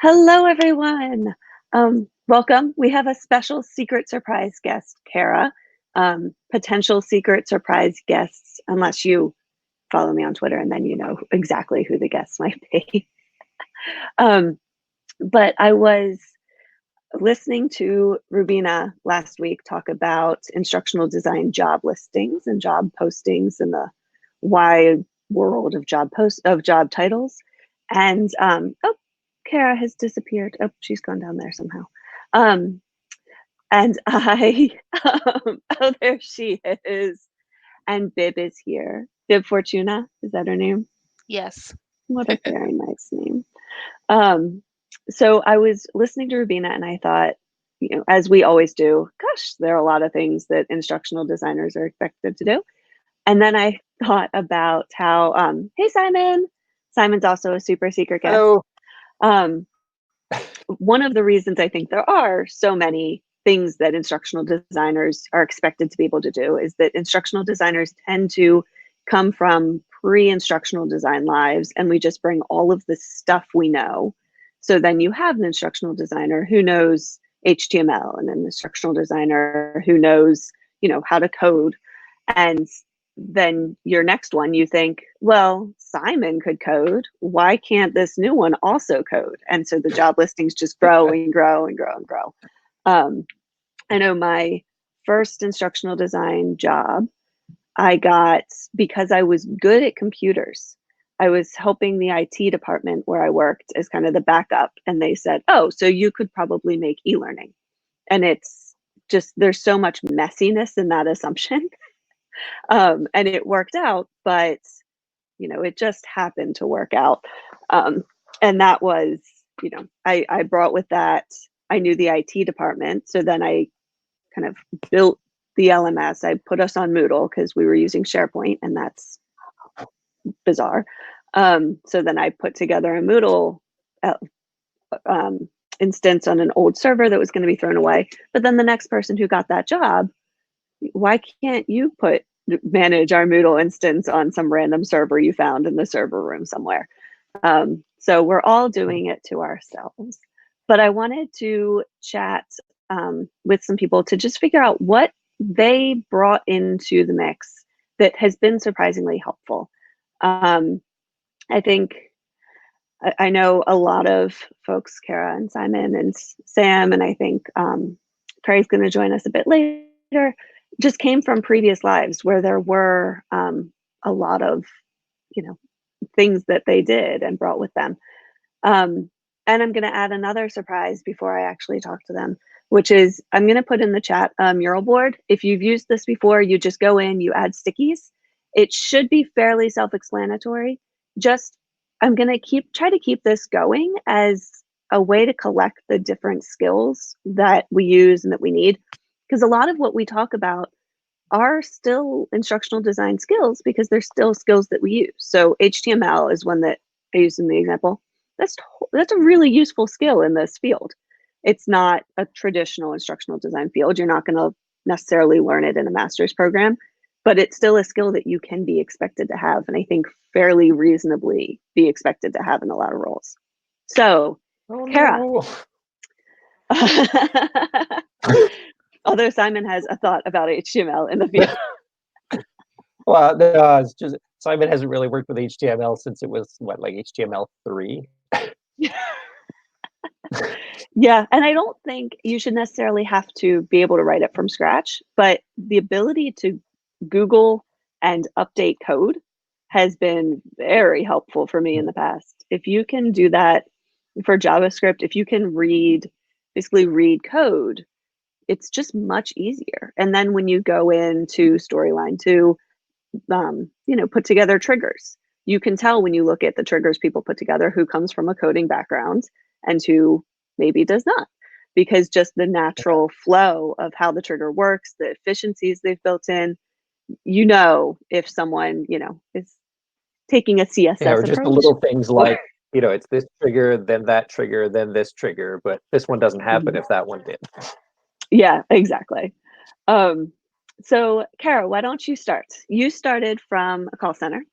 Hello, everyone. Welcome. We have a special secret surprise guest, Cara. Potential secret surprise guests, unless you follow me on Twitter and then you know exactly who the guests might be. um, but I was listening to Rubina last week talk about instructional design job listings and job postings in the wide world of job titles. And oh, Cara has disappeared. Oh, she's gone down there somehow. Um, and I, oh, there she is. And Bib is here. Bib Fortuna, is that her name? Yes. What a very nice name. Um, so I was listening to Rubina and I thought, as we always do, gosh, there are a lot of things that instructional designers are expected to do. And then I thought about how, hey, Simon. Simon's also a super secret guest. Hello. Um, one of the reasons I think there are so many things that instructional designers are expected to be able to do is that instructional designers tend to come from pre-instructional design lives, and we just bring all of the stuff we know. So then you have an instructional designer who knows HTML and an instructional designer who knows, how to code. And then your next one, you think, well, Simon could code. Why can't this new one also code? And so the job listings just grow and grow and grow and grow. I know my first instructional design job I got because I was good at computers. I was helping the IT department where I worked as kind of the backup. And they said, oh, so you could probably make e-learning. And it's just, there's so much messiness in that assumption. And it worked out, but it just happened to work out. And that was, I brought with that, I knew the IT department. So then I kind of built the LMS. I put us on Moodle because we were using SharePoint, and that's bizarre. So then I put together a Moodle instance on an old server that was going to be thrown away. But then the next person who got that job, why can't you manage our Moodle instance on some random server you found in the server room somewhere? So we're all doing it to ourselves. But I wanted to chat with some people to just figure out what they brought into the mix that has been surprisingly helpful. I think I know a lot of folks, Cara and Simon and Sam, and I think Perry's going to join us a bit later, just came from previous lives where there were a lot of, things that they did and brought with them. And I'm going to add another surprise before I actually talk to them, which is I'm going to put in the chat a mural board. If you've used this before, you just go in, you add stickies. It should be fairly self-explanatory. I'm going to try to keep this going as a way to collect the different skills that we use and that we need. Because a lot of what we talk about are still instructional design skills because they're still skills that we use. So HTML is one that I used in the example. That's a really useful skill in this field. It's not a traditional instructional design field. You're not going to necessarily learn it in a master's program, but it's still a skill that you can be expected to have, and I think fairly reasonably be expected to have in a lot of roles. So, Cara. Although Simon has a thought about HTML in the field. Well, no, it's just Simon hasn't really worked with HTML since it was like HTML3. Yeah, and I don't think you should necessarily have to be able to write it from scratch, but the ability to Google and update code has been very helpful for me in the past. If you can do that for JavaScript, if you can basically read code, it's just much easier. And then when you go into Storyline to, put together triggers, you can tell when you look at the triggers people put together who comes from a coding background and who maybe does not, because just the natural flow of how the trigger works, the efficiencies they've built in, if someone, is taking a CSS or just approach. the little things like, it's this trigger, then that trigger, then this trigger, but this one doesn't happen if that one did. Yeah, exactly. So, Cara, why don't you start? You started from a call center.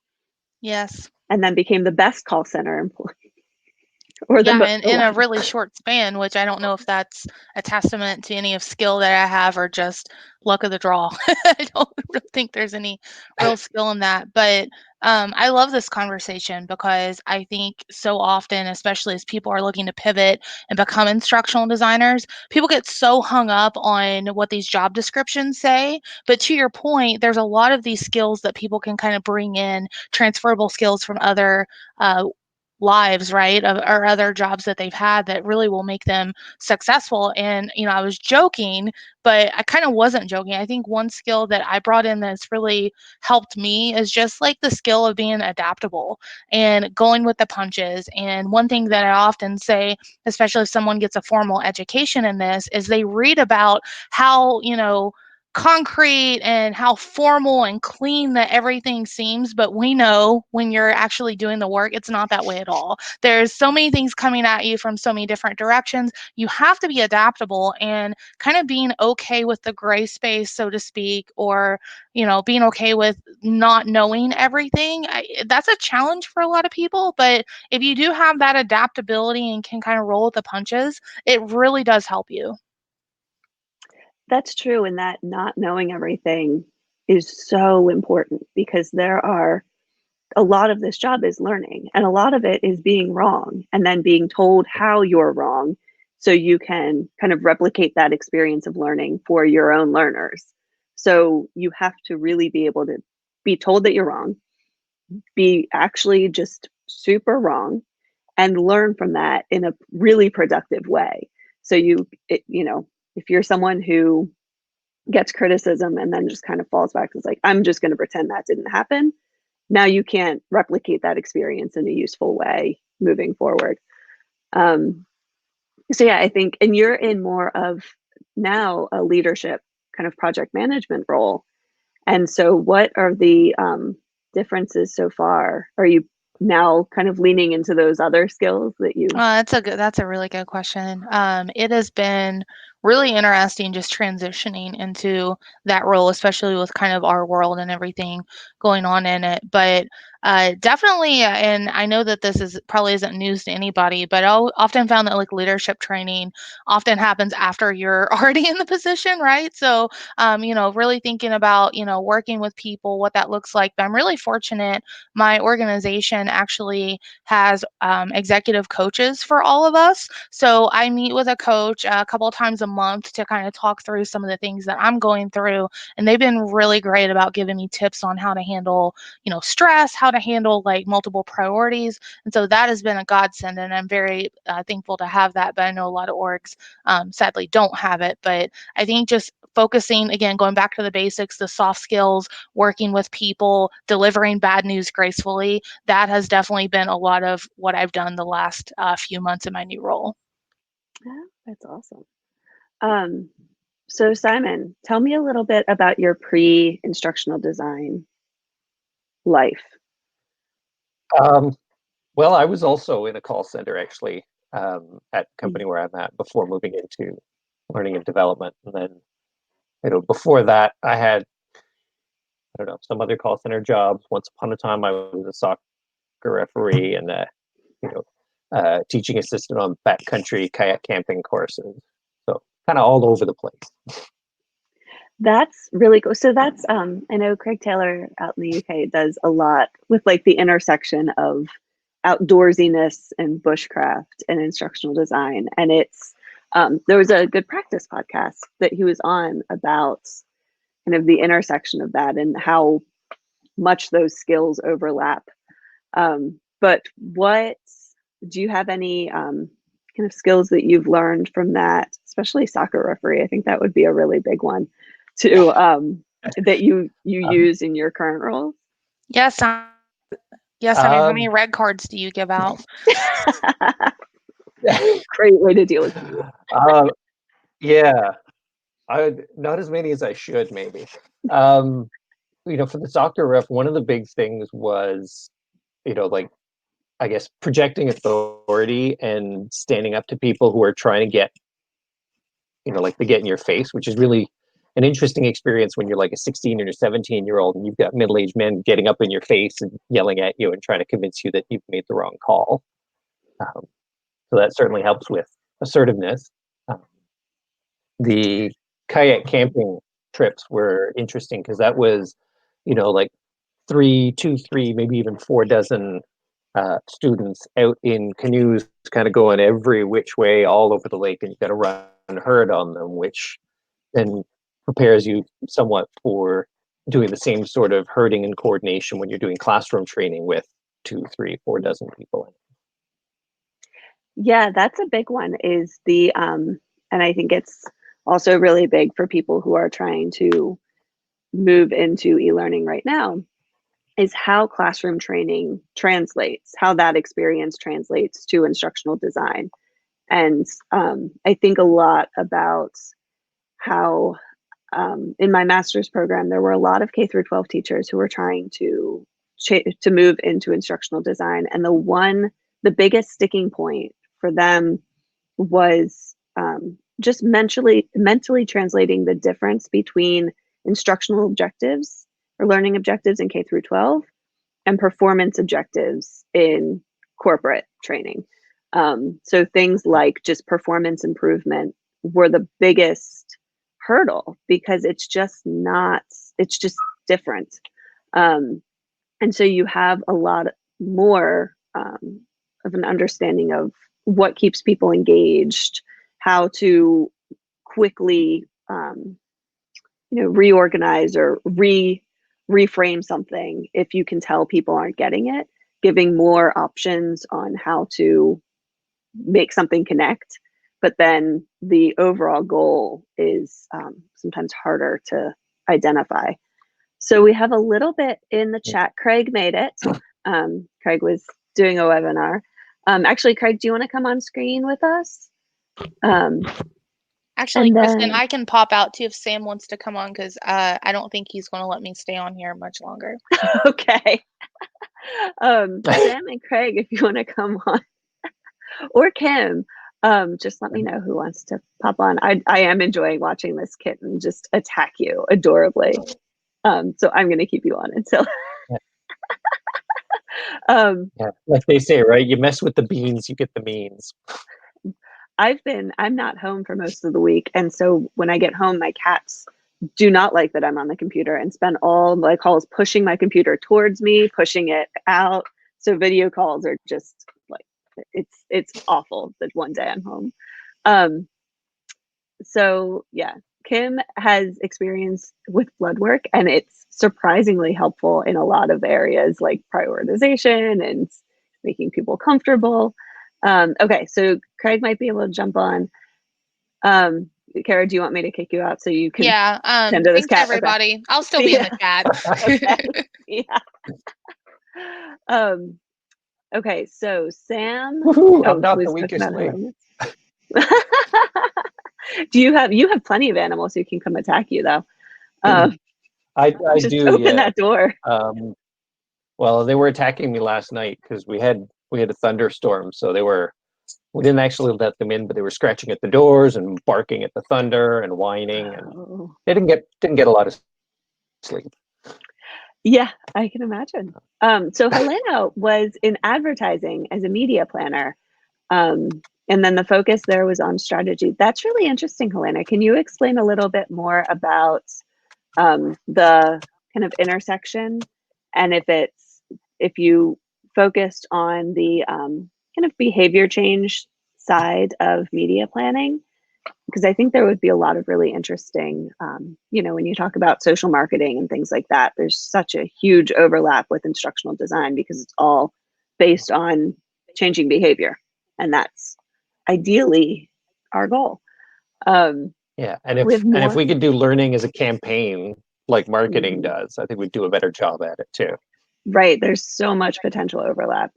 Yes. And then became the best call center employee. or Yeah, the in a really short span, which I don't know if that's a testament to any of skill that I have or just luck of the draw. I don't think there's any real skill in that. But I love this conversation because I think so often, especially as people are looking to pivot and become instructional designers, people get so hung up on what these job descriptions say. But to your point, there's a lot of these skills that people can kind of bring in, transferable skills from other lives, right, or other jobs that they've had that really will make them successful. And I was joking, but I kind of wasn't joking. I think one skill that I brought in that's really helped me is just like the skill of being adaptable and going with the punches. And one thing that I often say, especially if someone gets a formal education in this, is they read about how concrete and how formal and clean that everything seems, but we know when you're actually doing the work, it's not that way at all. There's so many things coming at you from so many different directions. You have to be adaptable and kind of being okay with the gray space, so to speak, or being okay with not knowing everything. That's a challenge for a lot of people, but if you do have that adaptability and can kind of roll with the punches, it really does help you. That's true, and that not knowing everything is so important because there are a lot of this job is learning, and a lot of it is being wrong and then being told how you're wrong so you can kind of replicate that experience of learning for your own learners. So you have to really be able to be told that you're wrong, be actually just super wrong, and learn from that in a really productive way. So if you're someone who gets criticism and then just kind of falls back, it's like, I'm just going to pretend that didn't happen. Now you can't replicate that experience in a useful way moving forward. Um, so yeah, I think, and you're in more of now a leadership kind of project management role. And so what are the differences so far? Are you now kind of leaning into those other skills that you? That's a really good question. It has been really interesting just transitioning into that role, especially with kind of our world and everything going on in it. But definitely, and I know that this is probably isn't news to anybody, but I often found that like leadership training often happens after you're already in the position, right? So, really thinking about working with people, what that looks like. But I'm really fortunate. My organization actually has executive coaches for all of us. So I meet with a coach a couple of times a month to kind of talk through some of the things that I'm going through. And they've been really great about giving me tips on how to handle, stress, how to handle like multiple priorities. And so that has been a godsend. And I'm very thankful to have that. But I know a lot of orgs sadly don't have it. But I think just focusing, again, going back to the basics, the soft skills, working with people, delivering bad news gracefully, that has definitely been a lot of what I've done the last few months in my new role. Yeah, that's awesome. So Simon, tell me a little bit about your pre-instructional design life. Um, well, I was also in a call center actually at the company where I'm at before moving into learning and development. And then, before that, I had, I don't know, some other call center jobs. Once upon a time, I was a soccer referee and teaching assistant on backcountry kayak camping courses. So kind of all over the place. That's really cool. So that's I know Craig Taylor out in the UK does a lot with like the intersection of outdoorsiness and bushcraft and instructional design. And it's there was a good practice podcast that he was on about kind of the intersection of that and how much those skills overlap. But what do you have any kind of skills that you've learned from that, especially soccer referee? I think that would be a really big one to that you use in your current role. Yes, yes. I mean, how many Um, red cards do you give out? Great way to deal with it. yeah, not as many as I should, maybe. For the soccer ref, one of the big things was, like, I guess projecting authority and standing up to people who are trying to get, like, to get in your face, which is really an interesting experience when you're like a 16 or 17-year-old and you've got middle-aged men getting up in your face and yelling at you and trying to convince you that you've made the wrong call. So that certainly helps with assertiveness. The kayak camping trips were interesting because that was, like 3, maybe even 4 dozen students out in canoes, kind of going every which way all over the lake, and you've got to run herd on them, which then prepares you somewhat for doing the same sort of herding and coordination when you're doing classroom training with 2, 3, 4 dozen people. Yeah, that's a big one, is the and I think it's also really big for people who are trying to move into e-learning right now, is how classroom training translates, how that experience translates to instructional design. And I think a lot about how in my master's program, there were a lot of K through 12 teachers who were trying to move into instructional design. And the biggest sticking point for them was just mentally translating the difference between instructional objectives or learning objectives in K through 12 and performance objectives in corporate training. So things like just performance improvement were the biggest hurdle, because it's just different. And so you have a lot more of an understanding of what keeps people engaged, how to quickly reorganize or reframe something if you can tell people aren't getting it, giving more options on how to make something connect. But then the overall goal is sometimes harder to identify. So we have a little bit in the chat. Craig made it. Craig was doing a webinar. Actually, Craig, do you want to come on screen with us? Actually, Kristen, I can pop out too if Sam wants to come on, because I don't think he's going to let me stay on here much longer. Okay. Sam and Craig, if you want to come on, or Kim, just let me know who wants to pop on. I am enjoying watching this kitten just attack you adorably. So I'm going to keep you on until. Yeah, like they say, right? You mess with the beans, you get the means. I'm not home for most of the week. And so when I get home, my cats do not like that I'm on the computer and spend all my calls pushing my computer towards me, pushing it out. So video calls are just like, it's awful that one day I'm home. So yeah, Kim has experience with blood work, and it's surprisingly helpful in a lot of areas like prioritization and making people comfortable. Okay, so Craig might be able to jump on. Cara, do you want me to kick you out so you can tend to this thanks cat? everybody. Okay. I'll still be in the chat. Yeah. Okay, so Sam. I'm not the weakest link. You have plenty of animals who can come attack you, though. I just do open that door. Well, they were attacking me last night because we had a thunderstorm, so we didn't actually let them in, but they were scratching at the doors and barking at the thunder and whining, and they didn't get a lot of sleep. Yeah, I can imagine. So Helena was in advertising as a media planner. And then the focus there was on strategy. That's really interesting, Helena. Can you explain a little bit more about the kind of intersection, and if you focused on the kind of behavior change side of media planning? Because I think there would be a lot of really interesting, when you talk about social marketing and things like that, there's such a huge overlap with instructional design because it's all based on changing behavior. And that's ideally our goal. Yeah, and if we could do learning as a campaign like marketing does, I think we'd do a better job at it too. Right. There's so much potential overlap.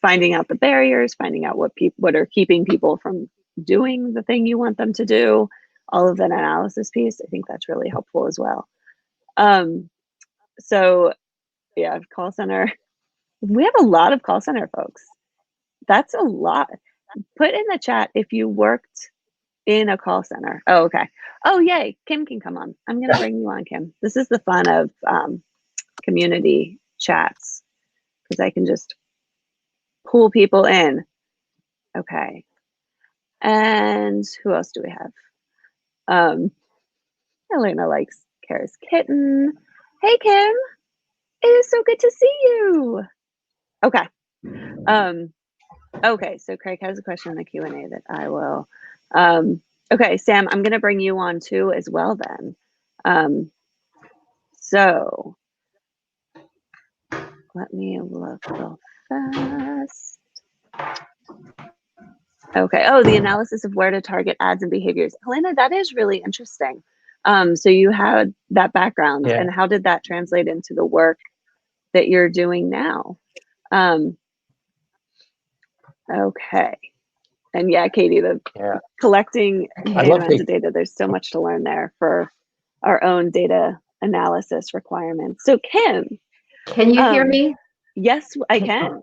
Finding out the barriers, finding out what are keeping people from doing the thing you want them to do, all of that analysis piece, I think that's really helpful as well. So yeah, call center. We have a lot of call center folks. That's a lot. Put in the chat if you worked in a call center. Oh, okay. Oh, yay. Kim can come on. I'm going to bring you on, Kim. This is the fun of community chats, because I can just pull people in. Okay. And who else do we have? Elena likes Cara's kitten. Hey, Kim. It is so good to see you. Okay. Okay, so Craig has a question in the Q&A that I will. Okay, Sam, I'm going to bring you on too as well then. So let me look real fast. Okay, oh, the analysis of where to target ads and behaviors. Helena, that is really interesting. So you had that background, and how did that translate into the work that you're doing now? Okay. And yeah, Katie, the collecting data amounts of data, there's so much to learn there for our own data analysis requirements. So Kim. Can you hear me? Yes, I can.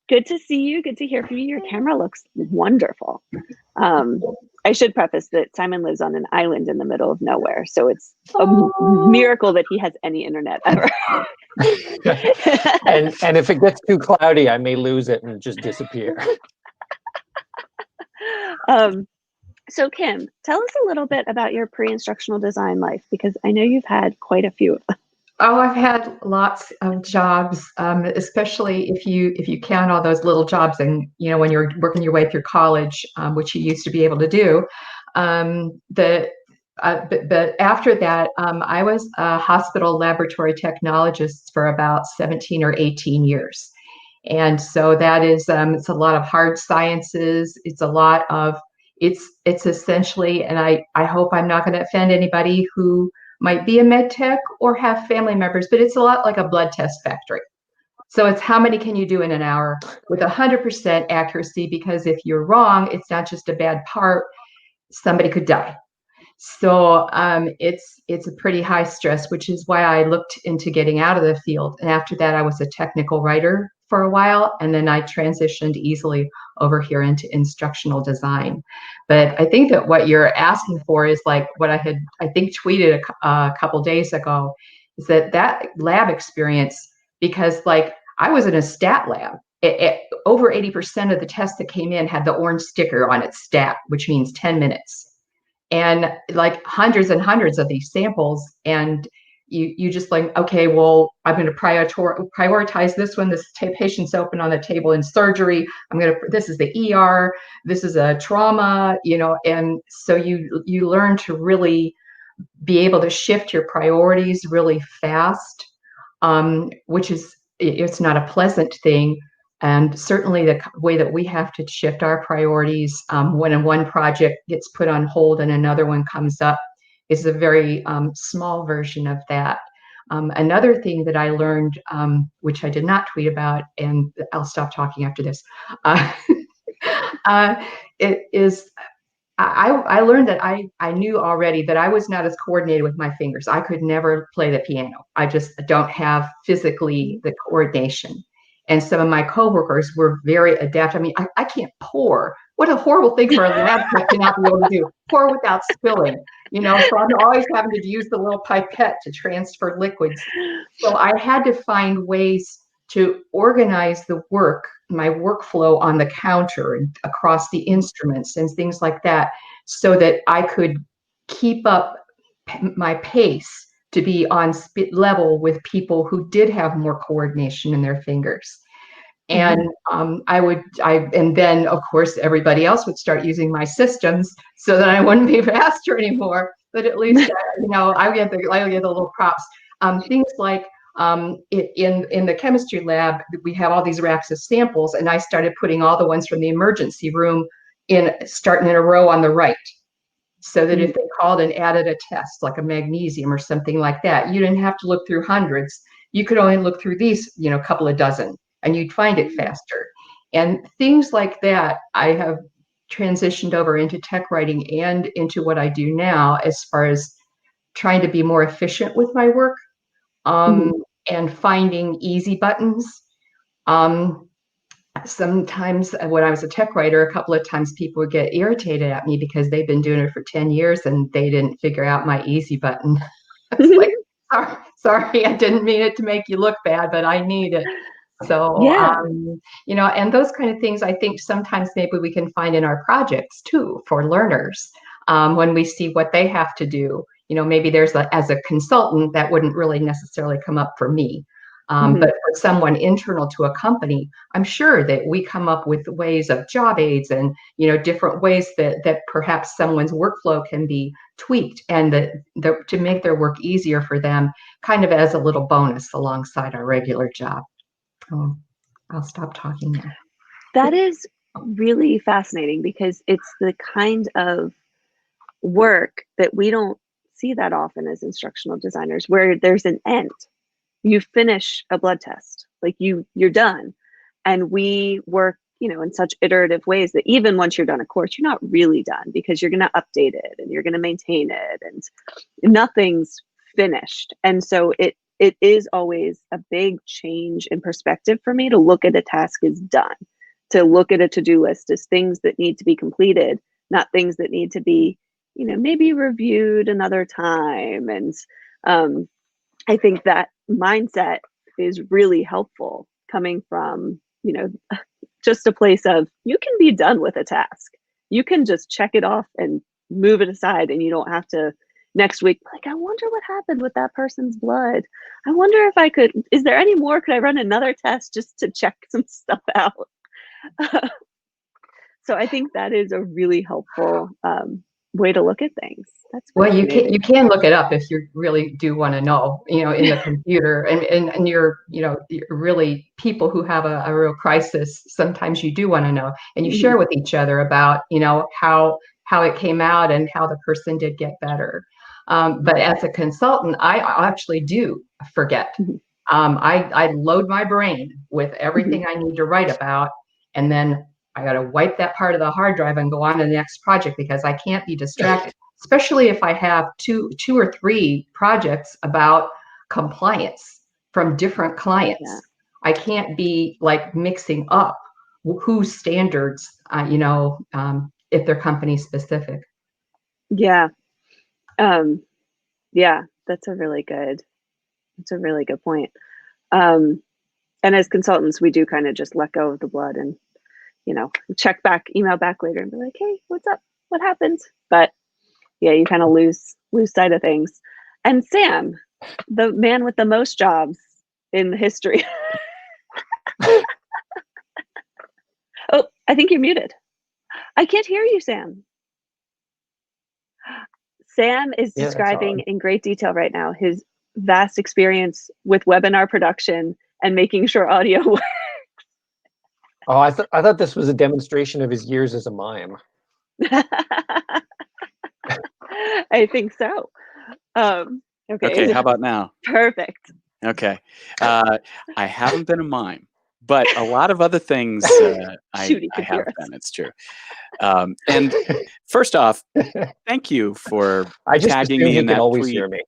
Good to see you. Good to hear from you. Your camera looks wonderful. I should preface that Simon lives on an island in the middle of nowhere, so it's a miracle that he has any internet ever. and if it gets too cloudy, I may lose it and just disappear. So Kim, tell us a little bit about your pre-instructional design life, because I know you've had quite a few of them. Oh, I've had lots of jobs, especially if you count all those little jobs, and when you're working your way through college, which you used to be able to do. But after that, I was a hospital laboratory technologist for about 17 or 18 years. And so that is, it's a lot of hard sciences. It's a lot of, it's essentially, and I hope I'm not going to offend anybody who might be a med tech or have family members, but it's a lot like a blood test factory. So it's how many can you do in an hour with 100% accuracy, because if you're wrong, it's not just a bad part, somebody could die. So it's a pretty high stress, which is why I looked into getting out of the field. And after that, I was a technical writer for a while, and then I transitioned easily over here into instructional design. But I think that what you're asking for is like what I had, I think, tweeted a couple days ago, is that lab experience, because like I was in a stat lab. Over 80% of the tests that came in had the orange sticker on its stat, which means 10 minutes. And like hundreds and hundreds of these samples, and you just like, okay, well, I'm going to prioritize this one. This patient's open on the table in surgery. This is the ER. This is a trauma, and so you learn to really be able to shift your priorities really fast, which is, it's not a pleasant thing. And certainly the way that we have to shift our priorities when one project gets put on hold and another one comes up is a very small version of that. Another thing that I learned, which I did not tweet about, and I'll stop talking after this, it is, I learned that I knew already that I was not as coordinated with my fingers. I could never play the piano. I just don't have physically the coordination. And some of my coworkers were very adept. I mean, I can't pour. What a horrible thing for a lab tech to not be able to do. Pour without spilling, so I'm always having to use the little pipette to transfer liquids. So I had to find ways to organize the work, my workflow on the counter and across the instruments and things like that, so that I could keep up my pace to be on level with people who did have more coordination in their fingers. And and then of course everybody else would start using my systems so that I wouldn't be faster anymore. But at least I get the little props. Things like in the chemistry lab, we have all these racks of samples, and I started putting all the ones from the emergency room starting in a row on the right. So that if they called and added a test like a magnesium or something like that, you didn't have to look through hundreds. You could only look through these, couple of dozen, and you'd find it faster. And things like that, I have transitioned over into tech writing and into what I do now, as far as trying to be more efficient with my work, and finding easy buttons. Sometimes when I was a tech writer, a couple of times people would get irritated at me because they've been doing it for 10 years and they didn't figure out my easy button. I was like, sorry, I didn't mean it to make you look bad, but I need it. So, Yeah. and those kind of things, I think sometimes maybe we can find in our projects too for learners, when we see what they have to do. Maybe as a consultant, that wouldn't really necessarily come up for me. But for someone internal to a company, I'm sure that we come up with ways of job aids and, different ways that perhaps someone's workflow can be tweaked and to make their work easier for them, kind of as a little bonus alongside our regular job. Oh, I'll stop talking now. That is really fascinating because it's the kind of work that we don't see that often as instructional designers, where there's an end. You finish a blood test, like you're done. And we work, in such iterative ways that even once you're done a course, you're not really done, because you're going to update it and you're going to maintain it, and nothing's finished. And so it is always a big change in perspective for me to look at a task as done, to look at a to-do list as things that need to be completed, not things that need to be, maybe reviewed another time. And I think that mindset is really helpful, coming from, just a place of, you can be done with a task. You can just check it off and move it aside, and you don't have to next week, like, I wonder what happened with that person's blood. I wonder if I could, is there any more? Could I run another test just to check some stuff out? So I think that is a really helpful way to look at things. That's well, you can look it up if you really do want to know, in the computer, and you're really people who have a real crisis. Sometimes you do want to know, and you share with each other about how it came out and how the person did get better. But as a consultant, I actually do forget. I load my brain with everything I need to write about, and then I got to wipe that part of the hard drive and go on to the next project, because I can't be distracted, especially if I have two or three projects about compliance from different clients. Yeah. I can't be like mixing up whose standards, if they're company specific. Yeah. Yeah, that's a really good point. And as consultants, we do kind of just let go of the blood and, check back, email back later and be like, hey, what's up? What happened? But yeah, you kind of lose sight of things. And Sam, the man with the most jobs in history. Oh, I think you're muted. I can't hear you, Sam. Sam is describing in great detail right now his vast experience with webinar production and making sure audio works. Oh, I thought this was a demonstration of his years as a mime. I think so. Okay, how about now? Perfect. Okay. I haven't been a mime, but a lot of other things I have been. It's true. And first off, thank you for tagging me in that tweet. Hear me.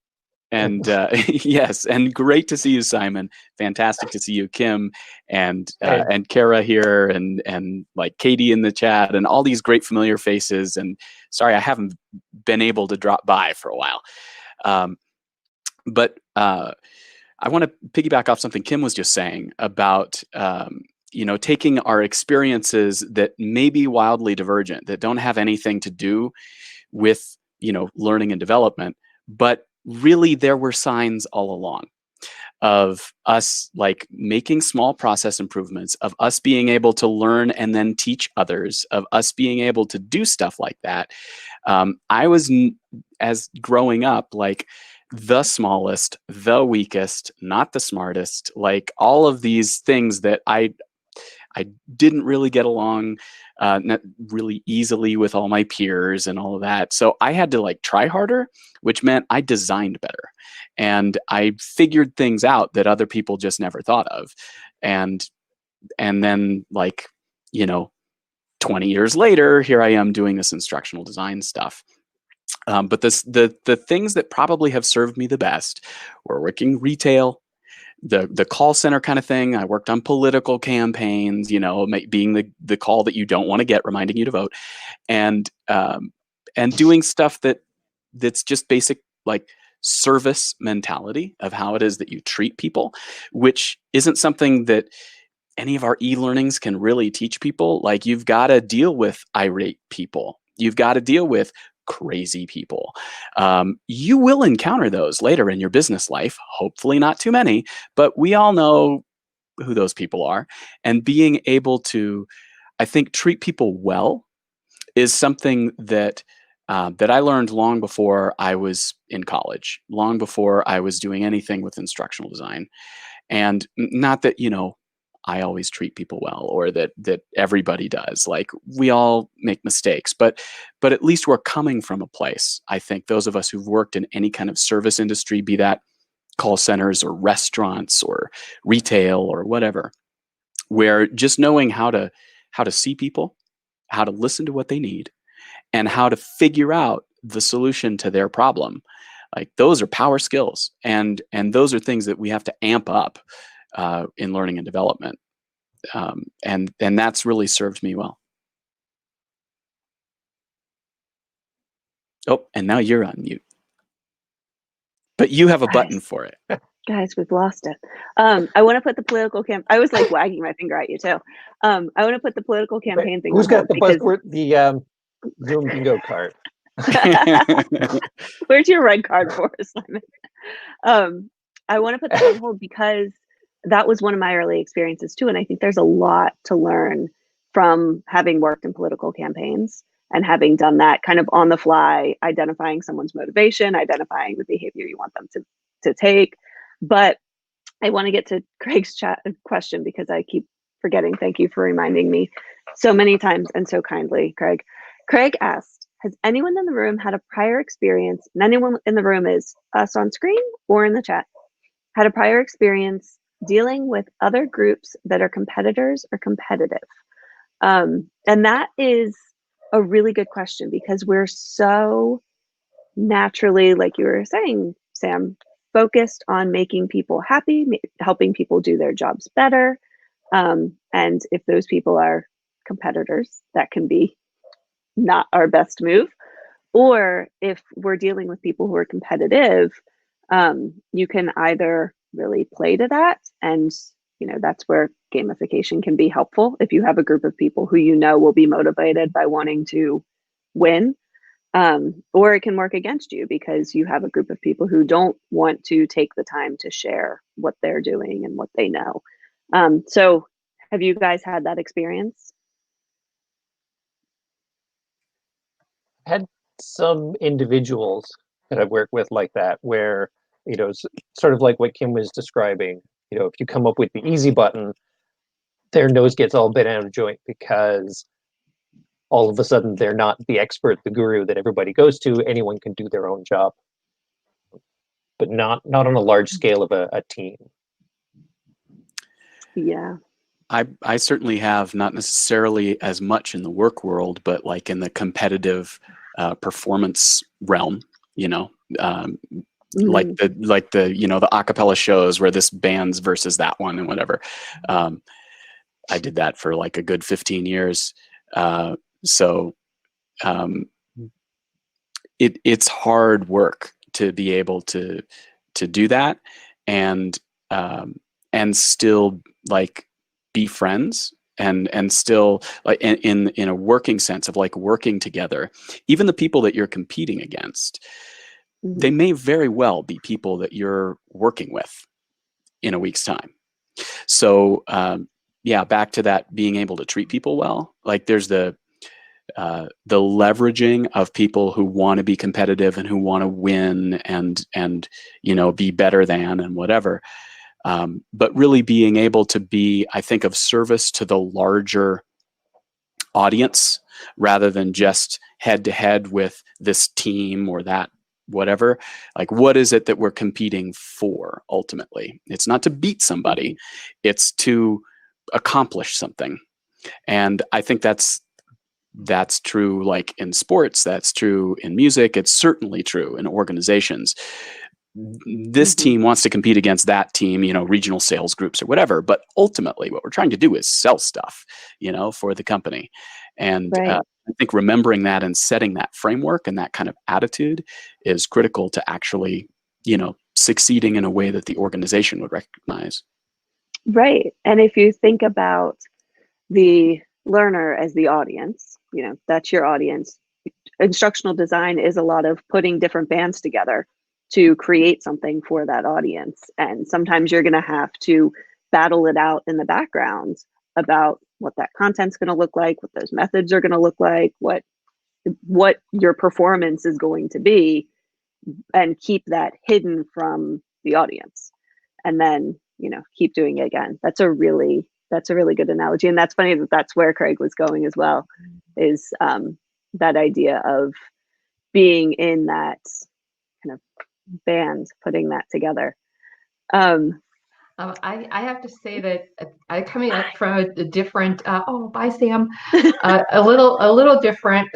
And yes, and great to see you, Simon. Fantastic to see you, Kim, and Cara here, and like Katie in the chat, and all these great familiar faces. And sorry, I haven't been able to drop by for a while. But I want to piggyback off something Kim was just saying about taking our experiences that may be wildly divergent, that don't have anything to do with learning and development, but really there were signs all along of us like making small process improvements, of us being able to learn and then teach others, of us being able to do stuff like that. I was, as growing up, like the smallest, the weakest, not the smartest, like all of these things that I didn't really get along not really easily with all my peers and all of that. So I had to like try harder, which meant I designed better. And I figured things out that other people just never thought of. And then 20 years later, here I am doing this instructional design stuff. But the things that probably have served me the best were working retail, the call center kind of thing. I worked on political campaigns, being the call that you don't want to get, reminding you to vote, and doing stuff that's just basic like service mentality of how it is that you treat people, which isn't something that any of our e-learnings can really teach people. Like, you've got to deal with irate people. You've got to deal with crazy people. You will encounter those later in your business life. Hopefully not too many, but we all know who those people are. And being able to, I think, treat people well is something that that I learned long before I was in college, long before I was doing anything with instructional design. And not that, I always treat people well, or that everybody does. Like, we all make mistakes, but at least we're coming from a place. I think those of us who've worked in any kind of service industry, be that call centers or restaurants or retail or whatever, where just knowing how to see people, how to listen to what they need, and how to figure out the solution to their problem, like, those are power skills, and those are things that we have to amp up in learning and development, and that's really served me well. Oh, and now you're on mute, but you have a button for it. Guys, we've lost it. I want to put the political I was like wagging my finger at you too. I want to put the political campaign thing. Who's got the because... the Zoom bingo card? Where's your red card for, Simon? I want to put that on hold because that was one of my early experiences too, and I think there's a lot to learn from having worked in political campaigns and having done that kind of on the fly, identifying someone's motivation, identifying the behavior you want them to take. But I want to get to Craig's question because I keep forgetting. Thank you for reminding me so many times and so kindly, Craig. Craig asked, has anyone in the room had a prior experience, and anyone in the room is us on screen or in the chat, had a prior experience dealing with other groups that are competitors or competitive? And that is a really good question because we're so naturally, like you were saying, Sam, focused on making people happy, helping people do their jobs better. And if those people are competitors, that can be not our best move. Or if we're dealing with people who are competitive, you can either really play to that, and that's where gamification can be helpful if you have a group of people who will be motivated by wanting to win. Or it can work against you because you have a group of people who don't want to take the time to share what they're doing and what they know. So have you guys had that experience? I had some individuals that I've worked with like that, where, sort of like what Kim was describing, if you come up with the easy button, their nose gets all bent out of joint because all of a sudden they're not the expert, the guru that everybody goes to. Anyone can do their own job, but not on a large scale of a team. Yeah. I certainly have, not necessarily as much in the work world, but like in the competitive performance realm, like the the acapella shows where this band's versus that one and whatever. I did that for like a good 15 years. So it's hard work to be able to do that and still like be friends and still like in a working sense of like working together. Even the people that you're competing against, they may very well be people that you're working with in a week's time. So back to that, being able to treat people well. Like, there's the leveraging of people who want to be competitive and who want to win and be better than and whatever. But really being able to be, I think, of service to the larger audience rather than just head to head with this team or that whatever. Like, what is it that we're competing for ultimately? It's not to beat somebody, it's to accomplish something. And I think that's true, like in sports, that's true in music, it's certainly true in organizations. This team wants to compete against that team, regional sales groups or whatever. But ultimately, what we're trying to do is sell stuff, for the company. And right. I think remembering that and setting that framework and that kind of attitude is critical to actually, succeeding in a way that the organization would recognize. Right. And if you think about the learner as the audience, that's your audience. Instructional design is a lot of putting different bands together to create something for that audience. And sometimes you're going to have to battle it out in the background about what that content's going to look like, what those methods are going to look like, what your performance is going to be, and keep that hidden from the audience. And then, keep doing it again. That's a really good analogy. And that's funny that that's where Craig was going as well, is that idea of being in that kind of band, putting that together. I have to say that I coming up from a different bye Sam, a little different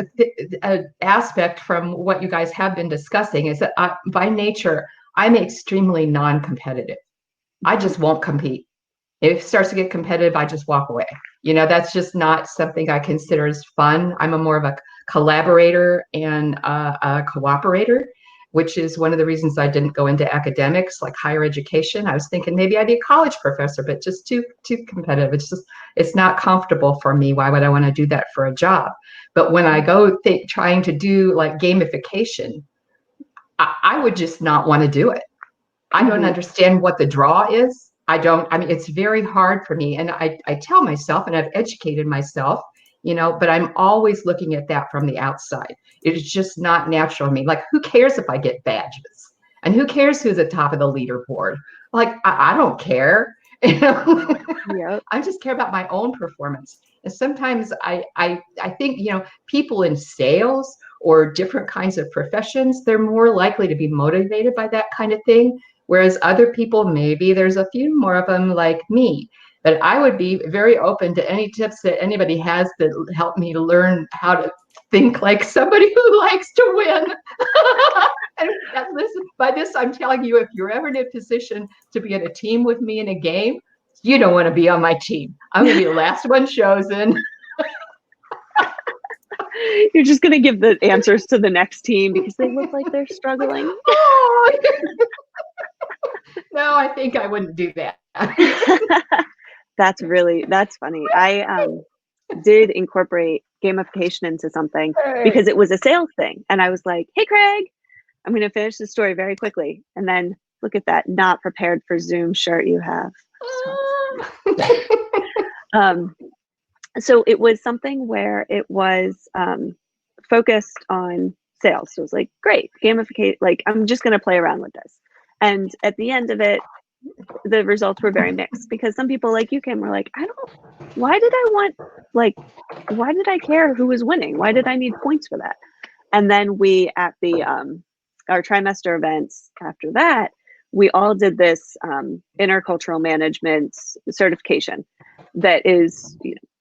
aspect from what you guys have been discussing is that by nature I'm extremely non-competitive. I just won't compete. If it starts to get competitive, I just walk away. That's just not something I consider as fun. I'm more of a collaborator and a cooperator, which is one of the reasons I didn't go into academics, like higher education. I was thinking maybe I'd be a college professor, but just too competitive. It's not comfortable for me. Why would I want to do that for a job? But when I go trying to do like gamification, I would just not want to do it. I don't understand what the draw is. It's very hard for me. And I tell myself, and I've educated myself, but I'm always looking at that from the outside. It is just not natural to me. Like, who cares if I get badges? And who cares who's at the top of the leaderboard? Like, I don't care. Yep. I just care about my own performance. And sometimes I think, people in sales or different kinds of professions, they're more likely to be motivated by that kind of thing. Whereas other people, maybe there's a few more of them like me. But I would be very open to any tips that anybody has that help me to learn how to think like somebody who likes to win. And listen, by this, I'm telling you, if you're ever in a position to be in a team with me in a game, you don't want to be on my team. I'm going to be the last one chosen. You're just going to give the answers to the next team because they look like they're struggling. No, I think I wouldn't do that. That's funny. I did incorporate gamification into something because it was a sales thing. And I was like, hey, Craig, I'm going to finish the story very quickly. And then look at that not prepared for Zoom shirt you have. So it was something where it was focused on sales. So it was like, great, gamificate. Like, I'm just going to play around with this. And at the end of it, the results were very mixed because some people like you, Kim, were like, why did I care who was winning? Why did I need points for that? And then we, at the our trimester events after that, we all did this intercultural management certification that is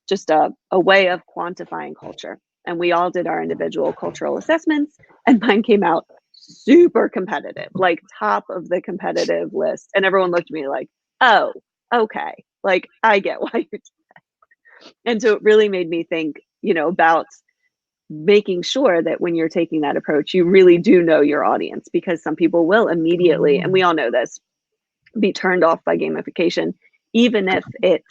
just a way of quantifying culture. And we all did our individual cultural assessments, and mine came out super competitive, like top of the competitive list. And everyone looked at me like, oh, okay. Like, I get why you're doing that. And so it really made me think, about making sure that when you're taking that approach, you really do know your audience, because some people will immediately, and we all know this, be turned off by gamification, even if it's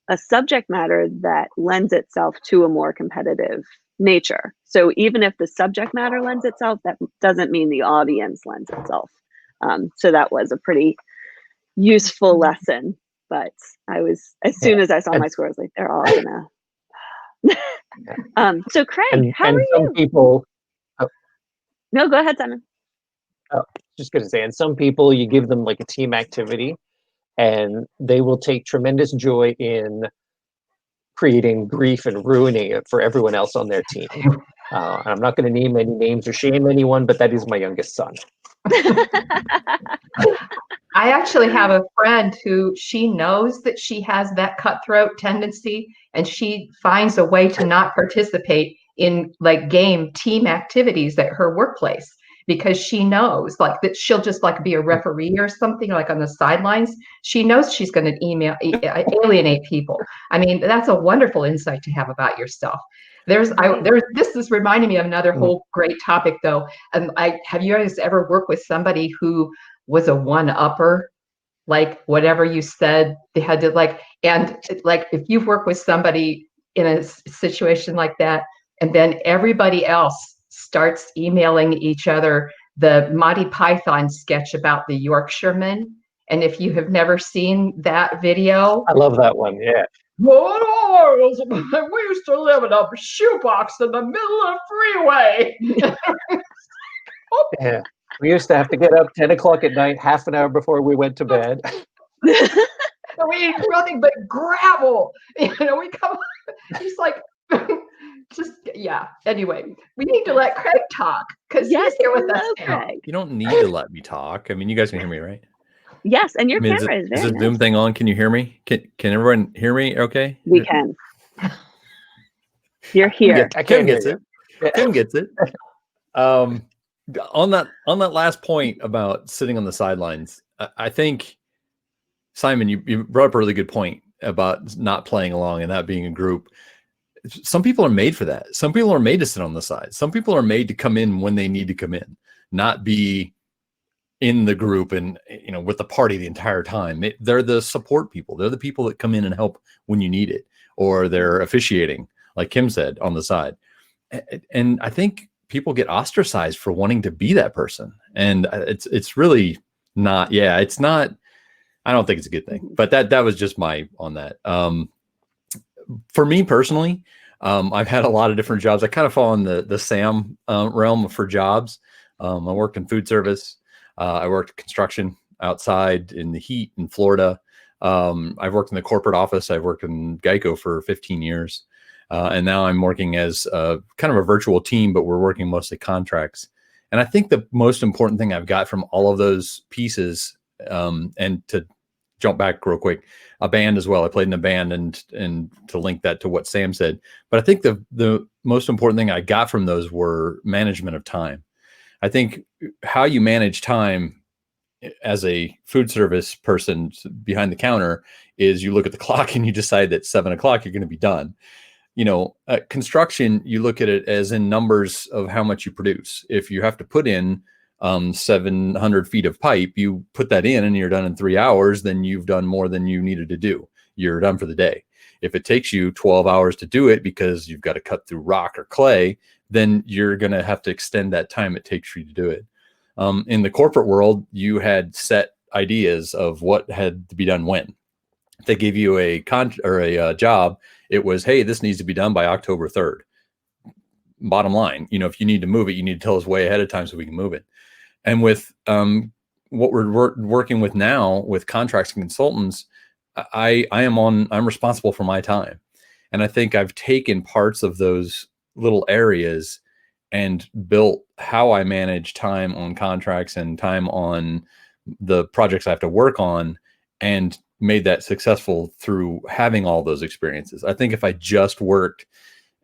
a subject matter that lends itself to a more competitive nature. So even if the subject matter lends itself, that doesn't mean the audience lends itself. So that was a pretty useful lesson. But as soon as I saw my score, I was like, they're all gonna. So Craig, how are you? People. No, go ahead, Simon. Just gonna say, and some people, you give them like a team activity, and they will take tremendous joy in creating grief and ruining it for everyone else on their team. And I'm not going to name any names or shame anyone, but that is my youngest son. I actually have a friend who she knows that she has that cutthroat tendency, and she finds a way to not participate in like game team activities at her workplace, because she knows like that she'll just like be a referee or something like on the sidelines. She knows she's going to alienate people. I mean, that's a wonderful insight to have about yourself. This is reminding me of another whole great topic though. Have you guys ever worked with somebody who was a one-upper? like whatever you said, they had to like, and like if you've worked with somebody in a situation like that, and then everybody else starts emailing each other the Monty Python sketch about the Yorkshireman. And if you have never seen that video, I love that one. Yeah. we used to live in a shoebox in the middle of the freeway. Yeah. We used to have to get up 10 o'clock at night, half an hour before we went to bed. So we eat nothing but gravel. We come. He's like, just yeah. Anyway, we need to let Craig talk because he's here with us now. You don't need to let me talk. I mean, you guys can hear me, right? Yes, and your camera is is very this nice. Zoom thing on? Can you hear me? Can everyone hear me? Okay. We can. You're here. I Kim can't gets hear it. Kim gets it. On that last point about sitting on the sidelines, I think, Simon, you brought up a really good point about not playing along and that being a group. Some people are made for that. Some people are made to sit on the side. Some people are made to come in when they need to come in, not be in the group and with the party the entire time. They're the support people. They're the people that come in and help when you need it, or they're officiating, like Kim said, on the side. And I think people get ostracized for wanting to be that person, and it's really not. Yeah, it's not. I don't think it's a good thing. But that was just my on that. For me personally, I've had a lot of different jobs. I kind of fall in the SAM realm for jobs. I worked in food service. I worked construction outside in the heat in Florida. I've worked in the corporate office. I've worked in Geico for 15 years. And now I'm working as kind of a virtual team, but we're working mostly contracts. And I think the most important thing I've got from all of those pieces, and to jump back real quick, a band as well. I played in a band, and to link that to what Sam said. But I think the most important thing I got from those were management of time. I think how you manage time as a food service person behind the counter is you look at the clock and you decide that 7 o'clock you're going to be done. Construction, you look at it as in numbers of how much you produce. If you have to put in 700 feet of pipe, you put that in and you're done in 3 hours, then you've done more than you needed to do. You're done for the day. If it takes you 12 hours to do it because you've got to cut through rock or clay, then you're going to have to extend that time it takes for you to do it. In the corporate world, you had set ideas of what had to be done when. If they gave you a job, it was, hey, this needs to be done by October 3rd. Bottom line, if you need to move it, you need to tell us way ahead of time so we can move it. And with what we're working with now with contracts and consultants, I'm responsible for my time. And I think I've taken parts of those little areas and built how I manage time on contracts and time on the projects I have to work on, and made that successful through having all those experiences. I think if I just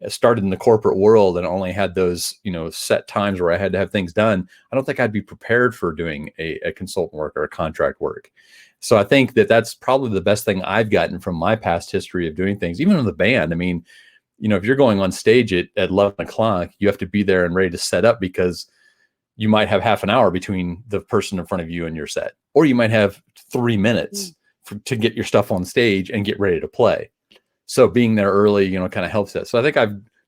started in the corporate world and only had those, set times where I had to have things done, I don't think I'd be prepared for doing a consultant work or a contract work. So I think that's probably the best thing I've gotten from my past history of doing things, even in the band. I mean, if you're going on stage at 11 o'clock, you have to be there and ready to set up, because you might have half an hour between the person in front of you and your set, or you might have 3 minutes to get your stuff on stage and get ready to play. So being there early, kind of helps that. So I think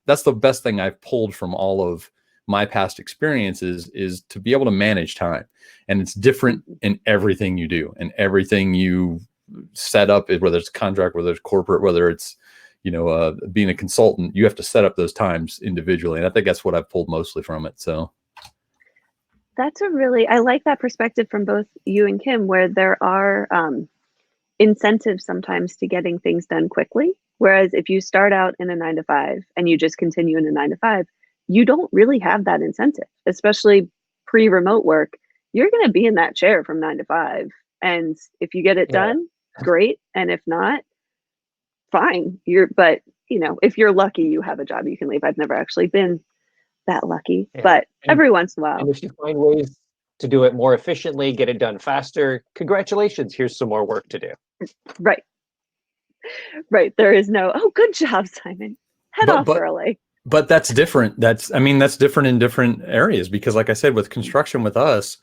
that's the best thing I've pulled from all of my past experiences, is to be able to manage time. And it's different in everything you do and everything you set up, whether it's contract, whether it's corporate, whether it's, being a consultant, you have to set up those times individually. And I think that's what I've pulled mostly from it. So I like that perspective from both you and Kim, where there are incentives sometimes to getting things done quickly. Whereas if you start out in a 9 to 5 and you just continue in a 9 to 5, you don't really have that incentive, especially pre-remote work. You're going to be in that chair from 9 to 5. And if you get it done, great. And if not, fine. But if you're lucky, you have a job you can leave. I've never actually been that lucky, but every once in a while. And if you find ways to do it more efficiently, get it done faster, congratulations, here's some more work to do. Right. There is no, oh, good job, Simon. Head off early. But that's different. That's different in different areas, because like I said, with construction with us,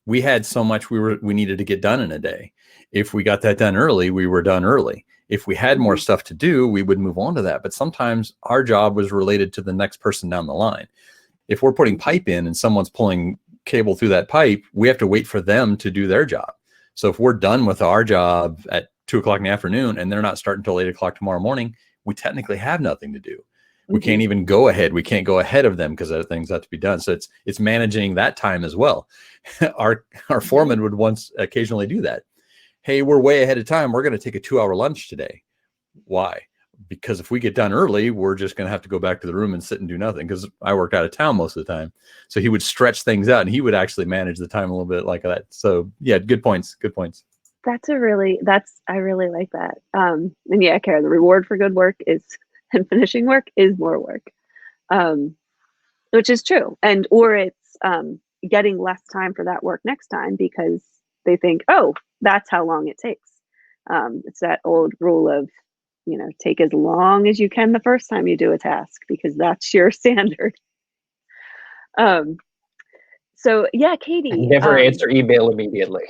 we had so much we needed to get done in a day. If we got that done early, we were done early. If we had more stuff to do, we would move on to that. But sometimes our job was related to the next person down the line. If we're putting pipe in and someone's pulling cable through that pipe, we have to wait for them to do their job. So if we're done with our job at 2:00 in the afternoon and they're not starting until 8:00 tomorrow morning, we technically have nothing to do. We can't even go ahead. We can't go ahead of them because other things have to be done. So it's managing that time as well. Our foreman would occasionally do that. Hey, we're way ahead of time. We're going to take a 2-hour lunch today. Why? Because if we get done early, we're just going to have to go back to the room and sit and do nothing, because I worked out of town most of the time. So he would stretch things out and he would actually manage the time a little bit like that. So yeah, good points. Good points. I really like that. And yeah, Cara, the reward for good work and finishing work is more work, which is true. Or it's getting less time for that work next time because they think, oh, that's how long it takes. It's that old rule of, take as long as you can the first time you do a task because that's your standard. So yeah, Katie. Never answer email immediately.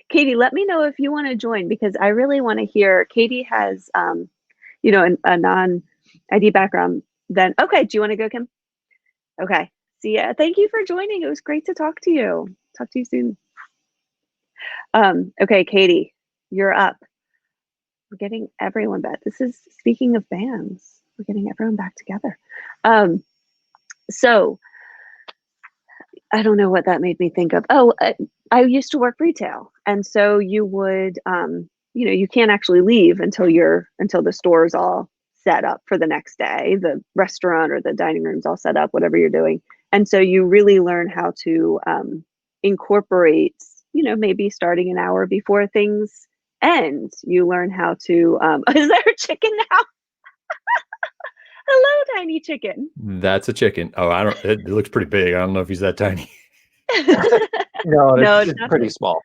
Katie, let me know if you want to join because I really want to hear. Katie has, a non-ID background. Then, okay, do you want to go, Kim? Okay. See ya. Thank you for joining. It was great to talk to you. Talk to you soon. Okay, Katie, you're up. We're getting everyone back. This is speaking of bands. We're getting everyone back together. So I don't know what that made me think of. Oh, I used to work retail, and so you would, you can't actually leave until the store's all set up for the next day. The restaurant or the dining room's all set up, whatever you're doing, and so you really learn how to incorporate. Maybe starting an hour before things end, you learn how to. Is there a chicken now? Hello, tiny chicken. That's a chicken. Oh, it looks pretty big. I don't know if he's that tiny. No, No, it's pretty nothing. small.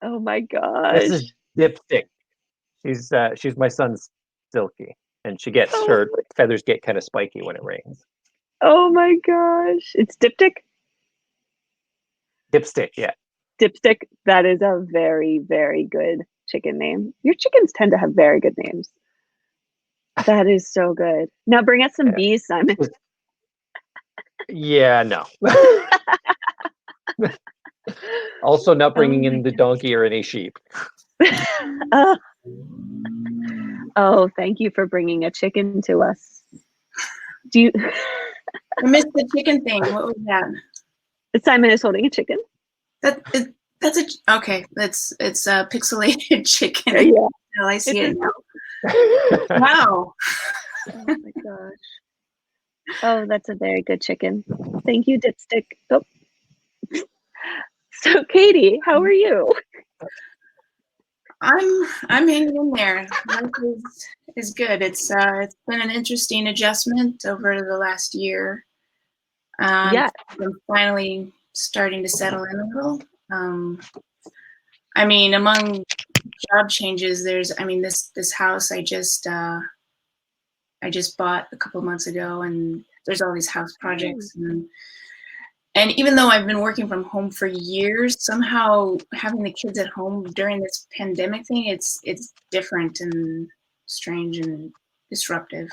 Oh my gosh. This is Dipstick. She's my son's Silky, and her feathers get kind of spiky when it rains. Oh my gosh. It's Dipstick? Dipstick, yeah. Dipstick. That is a very, very good chicken name. Your chickens tend to have very good names. That is so good. Now bring us some bees, Simon. Yeah, no. Also not bringing in the donkey or any sheep. Oh, thank you for bringing a chicken to us. Do you? I missed the chicken thing. What was that? Simon is holding a chicken. It's a pixelated chicken. Yeah. Oh, I see it now. Wow. Oh my gosh. Oh, that's a very good chicken. Thank you, Dipstick. Oh. So, Katie, how are you? I'm hanging in there. Life is good. It's been an interesting adjustment over the last year. Yeah. I'm finally starting to settle in a little. Among job changes, this house I just bought a couple months ago, and there's all these house projects, and even though I've been working from home for years, somehow having the kids at home during this pandemic thing, it's different and strange and disruptive.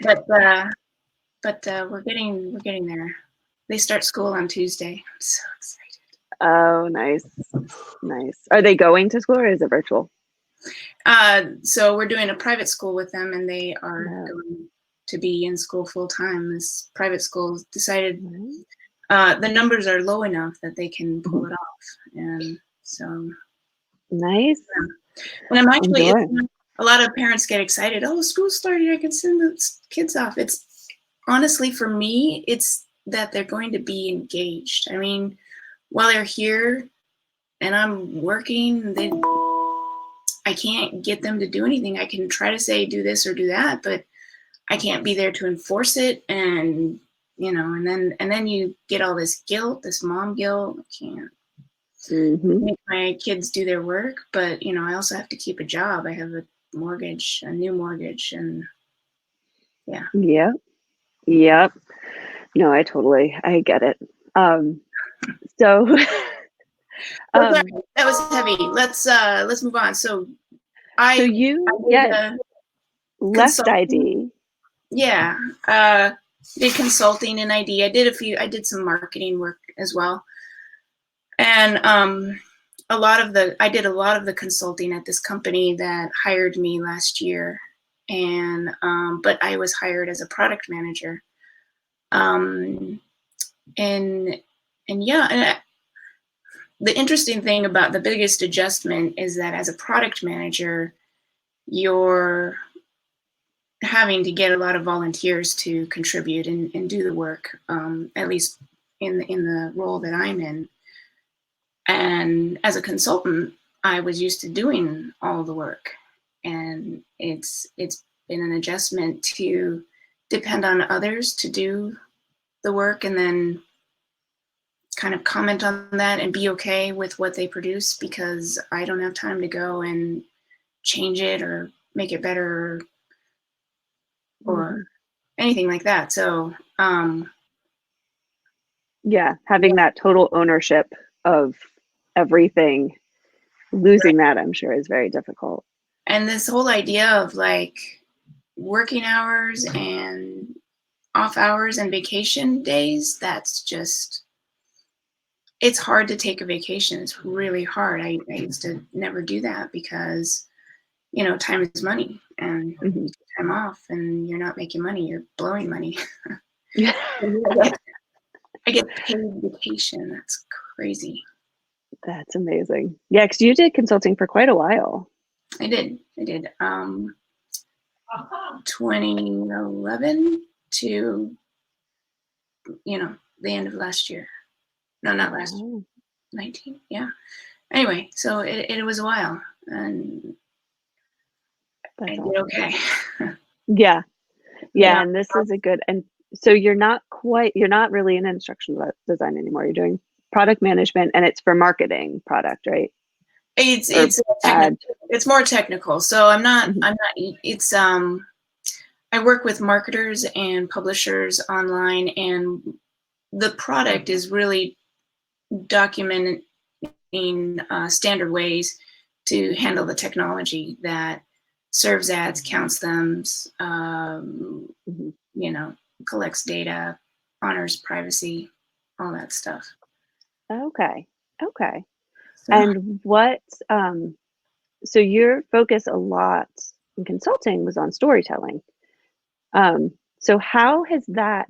But we're getting there. They start school on Tuesday. I'm so excited. Oh, nice. Are they going to school or is it virtual? So we're doing a private school with them, and they are going to be in school full time. This private school decided the numbers are low enough that they can pull it off, and so nice. Yeah. And I'm actually a lot of parents get excited. Oh, school started! I can send the kids off. It's honestly for me, it's that they're going to be engaged. I mean, while they're here and I'm working, I can't get them to do anything. I can try to say do this or do that, but I can't be there to enforce it. And and then you get all this guilt, this mom guilt. I can't make my kids do their work, but I also have to keep a job. I have a new mortgage, and yeah. Yep. No, I get it. So Um, that was heavy. Let's move on. So so you left ID. Yeah, did consulting in ID. I did some marketing work as well, and I did a lot of the consulting at this company that hired me last year, and but I was hired as a product manager, and yeah, and the interesting thing about the biggest adjustment is that as a product manager, you're having to get a lot of volunteers to contribute and do the work, at least in the role that I'm in. And as a consultant, I was used to doing all the work, and it's been an adjustment to depend on others to do the work and then kind of comment on that and be okay with what they produce, because I don't have time to go and change it or make it better or anything like that. So yeah, having that total ownership of everything, losing that, I'm sure, is very difficult. And this whole idea of like working hours and off hours and vacation days, that's just, it's hard to take a vacation. It's really hard. I used to never do that because, you know, time is money, and time off and you're not making money, you're blowing money. I get paid vacation. That's crazy. That's amazing. Yeah, because you did consulting for quite a while. I did. 2011 to, you know, the end of last year. No, not last year. 19. Yeah. Anyway, so it was a while, and That's I did awesome. okay. Yeah. Yeah. And this is a good, and so you're not really in instructional design anymore. You're doing product management, and it's for marketing product, right? It's more technical. So I'm not, it's, I work with marketers and publishers online, and the product is really documenting standard ways to handle the technology that serves ads, counts them, you know, collects data, honors privacy, all that stuff. Okay. So, And what, so your focus a lot in consulting was on storytelling. So how has that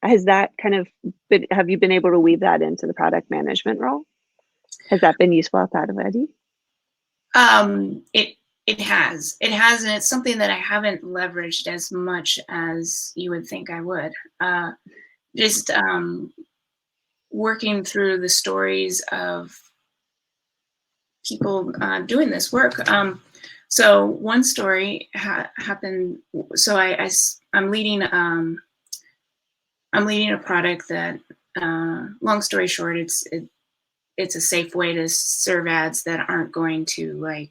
kind of been, have you been able to weave that into the product management role? Has that been useful outside of ID? It has, and it's something that I haven't leveraged as much as you would think I would. Just working through the stories of people doing this work. So one story happened. So I'm leading a product that, long story short, it's a safe way to serve ads that aren't going to like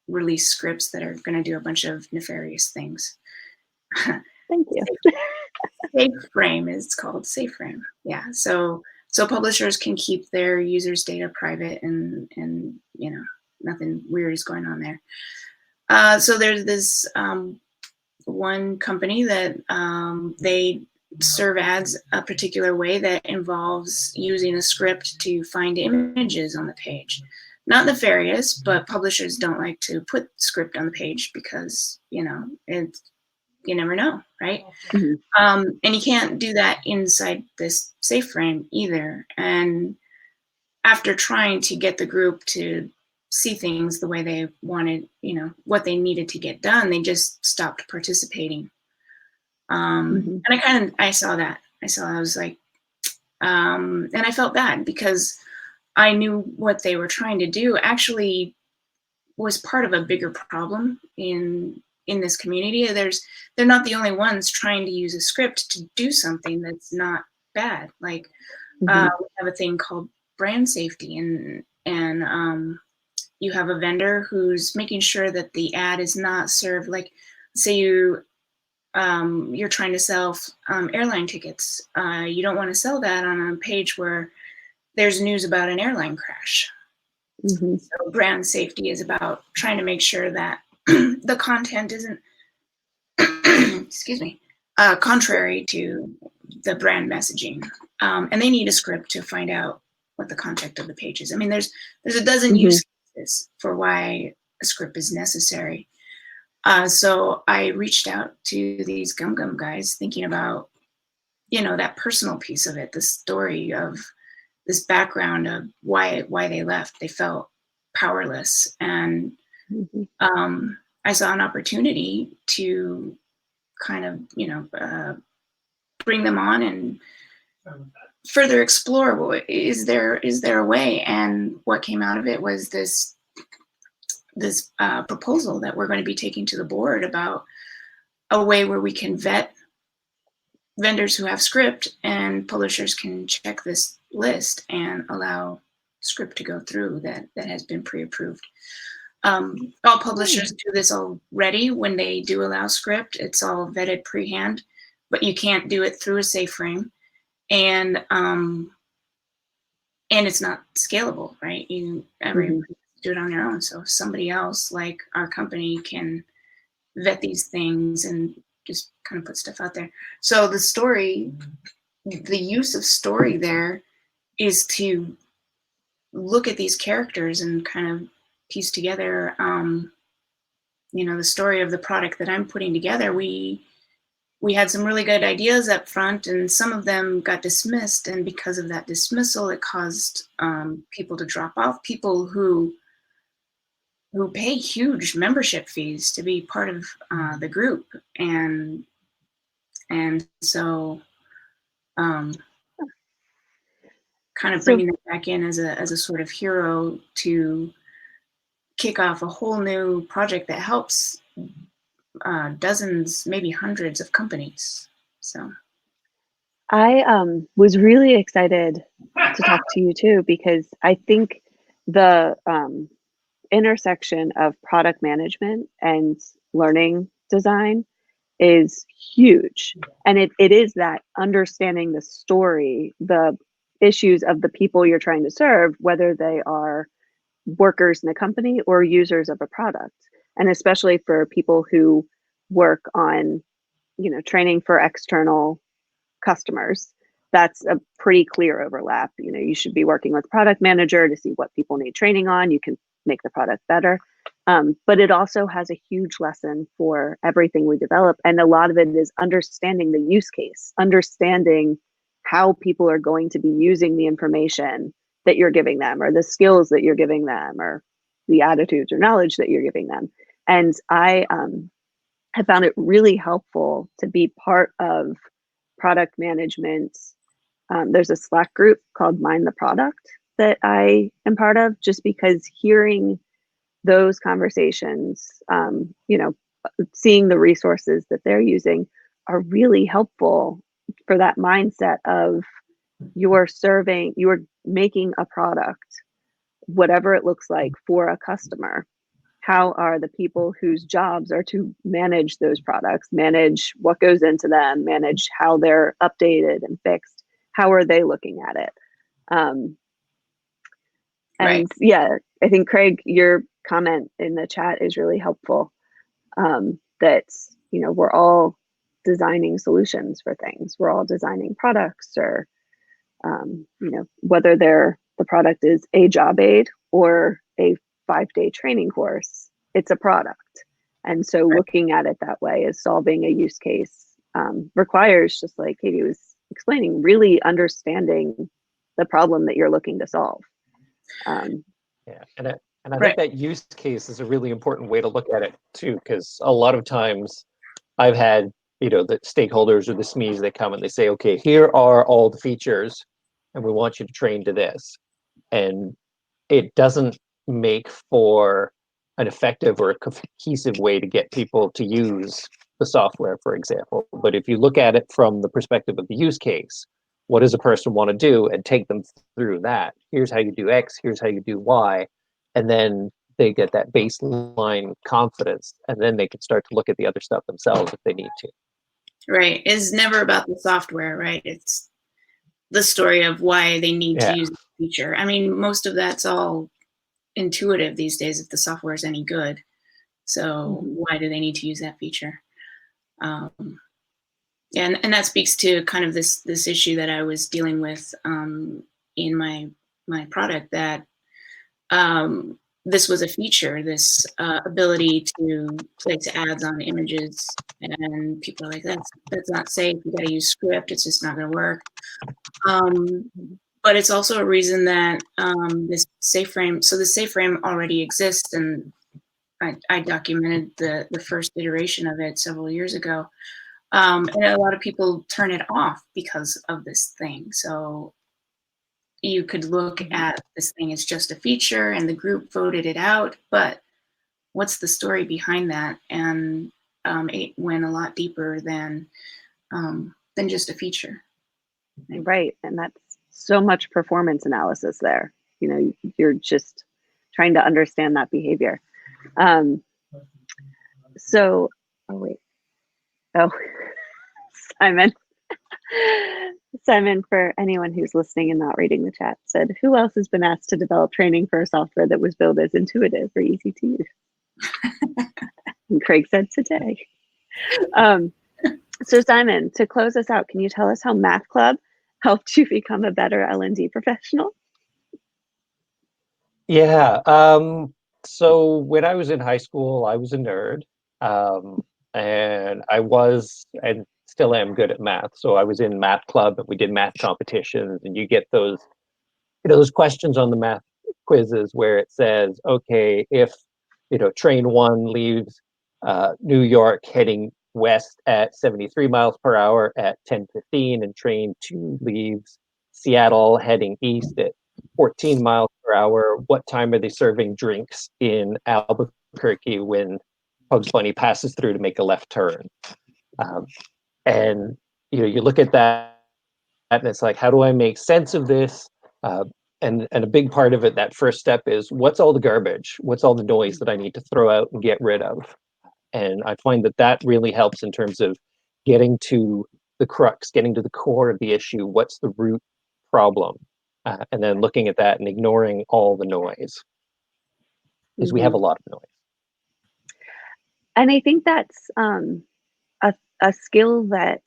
release scripts that are going to do a bunch of nefarious things. Thank you. SafeFrame is called SafeFrame. Yeah. So publishers can keep their users' data private, and you know, nothing weird is going on there. So there's this one company that they serve ads a particular way that involves using a script to find images on the page. Not nefarious, but publishers don't like to put script on the page because, you know, you never know, right? And you can't do that inside this SafeFrame either. And after trying to get the group to see things the way they wanted, you know, what they needed to get done, they just stopped participating. And I saw that. I was like, and I felt bad because I knew what they were trying to do actually was part of a bigger problem in this community. They're not the only ones trying to use a script to do something that's not bad. Like we have a thing called brand safety, and you have a vendor who's making sure that the ad is not served. Like, say you're trying to sell airline tickets. You don't want to sell that on a page where there's news about an airline crash. Mm-hmm. So brand safety is about trying to make sure that the content isn't, excuse me, contrary to the brand messaging. And they need a script to find out what the content of the page is. I mean, there's a dozen use cases for why a script is necessary. So I reached out to these Gum guys thinking about, that personal piece of it, the story of this background of why they left. They felt powerless. And I saw an opportunity to kind of, bring them on and further explore, is there a way? And what came out of it was this proposal that we're going to be taking to the board about a way where we can vet vendors who have script, and publishers can check this list and allow script to go through that has been pre-approved. All publishers do this already when they do allow script. It's all vetted pre-hand, but you can't do it through a safe frame, and it's not scalable, right? Everybody do it on their own. So somebody else like our company can vet these things and just kind of put stuff out there. So the story, the use of story there is to look at these characters and kind of piece together, the story of the product that I'm putting together. We had some really good ideas up front, and some of them got dismissed. And because of that dismissal, it caused people to drop off, people who pay huge membership fees to be part of the group. And so kind of bringing them back in as a sort of hero to kick off a whole new project that helps dozens, maybe hundreds of companies. So I was really excited to talk to you too, because I think the intersection of product management and learning design is huge. And it is that understanding the story, the issues of the people you're trying to serve, whether they are workers in a company or users of a product. And especially for people who work on, training for external customers, that's a pretty clear overlap. You should be working with product manager to see what people need training on. You can make the product better. But it also has a huge lesson for everything we develop. And a lot of it is understanding the use case, understanding how people are going to be using the information that you're giving them, or the skills that you're giving them, or the attitudes or knowledge that you're giving them. And I have found it really helpful to be part of product management. There's a Slack group called Mind the Product that I am part of, just because hearing those conversations, seeing the resources that they're using are really helpful for that mindset of you're making a product, whatever it looks like, for a customer. How are the people whose jobs are to manage those products, manage what goes into them, manage how they're updated and fixed? How are they looking at it? Right. Yeah, I think Craig, your comment in the chat is really helpful. That we're all designing solutions for things. We're all designing products, or whether the product is a job aid or a 5-day training course, it's a product. And so looking at it that way is solving a use case, requires, just like Katie was explaining, really understanding the problem that you're looking to solve. Yeah, and I think that use case is a really important way to look at it too, because a lot of times I've had the stakeholders or the SMEs that come and they say, okay, here are all the features, and we want you to train to this, and it doesn't make for an effective or a cohesive way to get people to use the software, for example. But if you look at it from the perspective of the use case, what does a person want to do, and take them through that? Here's how you do X, here's how you do Y, and then they get that baseline confidence, and then they can start to look at the other stuff themselves if they need to. Right. It's never about the software, right? It's the story of why they need Yeah. to use the feature. I mean, most of that's all intuitive these days if the software is any good. So why do they need to use that feature? And that speaks to kind of this issue that I was dealing with in my product, that this was a feature, this ability to place ads on images, and people are like, that's not safe. You got to use script. It's just not going to work. But it's also a reason that this safe frame. So the safe frame already exists, and I documented the first iteration of it several years ago. And a lot of people turn it off because of this thing. So you could look at this thing as just a feature and the group voted it out, but what's the story behind that? And it went a lot deeper than just a feature. Right. And that's so much performance analysis there. You know, you're just trying to understand that behavior. Simon, for anyone who's listening and not reading the chat, said, who else has been asked to develop training for a software that was built as intuitive or easy to use? And Craig said today. So Simon, to close us out, can you tell us how Math Club helped you become a better L&D professional? Yeah. So when I was in high school, I was a nerd. And I was, and still am, good at math. So I was in Math Club, and we did math competitions, and you get those, those questions on the math quizzes where it says, okay, if, train 1 leaves New York heading west at 73 miles per hour at 10:15, and train 2 leaves Seattle heading east at 14 miles per hour, what time are they serving drinks in Albuquerque when Bugs Bunny passes through to make a left turn? And you look at that, and it's like, how do I make sense of this? And a big part of it, that first step, is what's all the garbage? What's all the noise that I need to throw out and get rid of? And I find that really helps in terms of getting to the crux, getting to the core of the issue. What's the root problem? And then looking at that and ignoring all the noise, because we have a lot of noise. And I think that's a skill that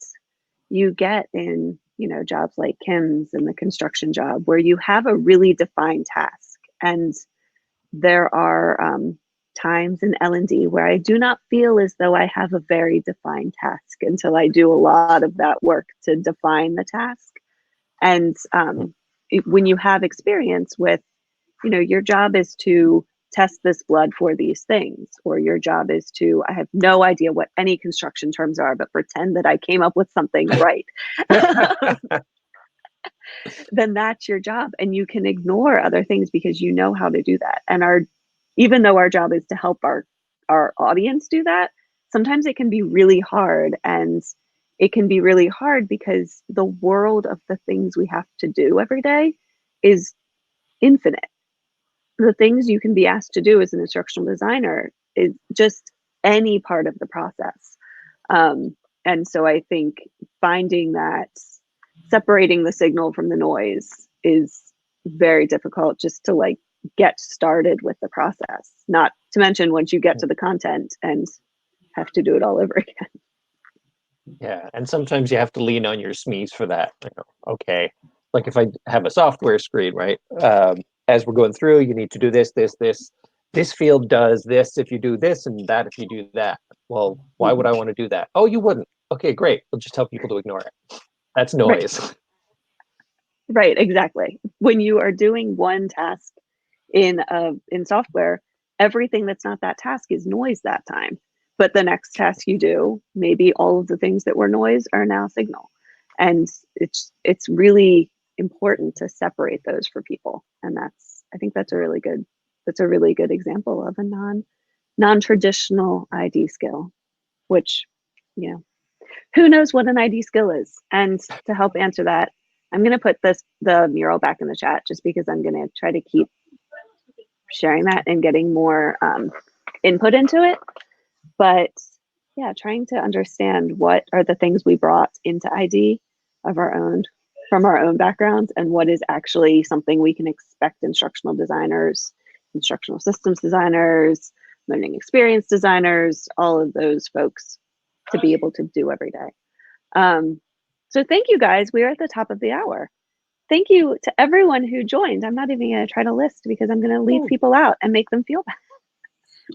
you get in, jobs like Kim's and the construction job, where you have a really defined task. And there are times in L&D where I do not feel as though I have a very defined task until I do a lot of that work to define the task. And when you have experience with, your job is to test this blood for these things, or your job is to, I have no idea what any construction terms are, but pretend that I came up with something right. Then that's your job, and you can ignore other things because you know how to do that. And even though our job is to help our audience do that, sometimes it can be really hard. And it can be really hard because the world of the things we have to do every day is infinite. The things you can be asked to do as an instructional designer is just any part of the process. And so I think finding that, separating the signal from the noise, is very difficult, just to get started with the process. Not to mention once you get to the content and have to do it all over again. Yeah, and sometimes you have to lean on your SMEs for that. Okay, like if I have a software screen, right? As we're going through, you need to do this, this, this. This field does this if you do this, and that if you do that. Well, why would I want to do that? Oh, you wouldn't. Okay, great. We'll just tell people to ignore it. That's noise. Right, exactly. When you are doing one task in software, everything that's not that task is noise that time. But the next task you do, maybe all of the things that were noise are now signal. And it's really important to separate those for people. And I think that's a really good example of a non-traditional ID skill, which, who knows what an ID skill is? And to help answer that, I'm going to put the mural back in the chat, just because I'm going to try to keep sharing that and getting more input into it. But yeah, trying to understand what are the things we brought into ID of our own from our own backgrounds and what is actually something we can expect instructional designers, instructional systems designers, learning experience designers, all of those folks to be able to do every day. So thank you guys. We are at the top of the hour. Thank you to everyone who joined. I'm not even going to try to list because I'm going to leave people out and make them feel bad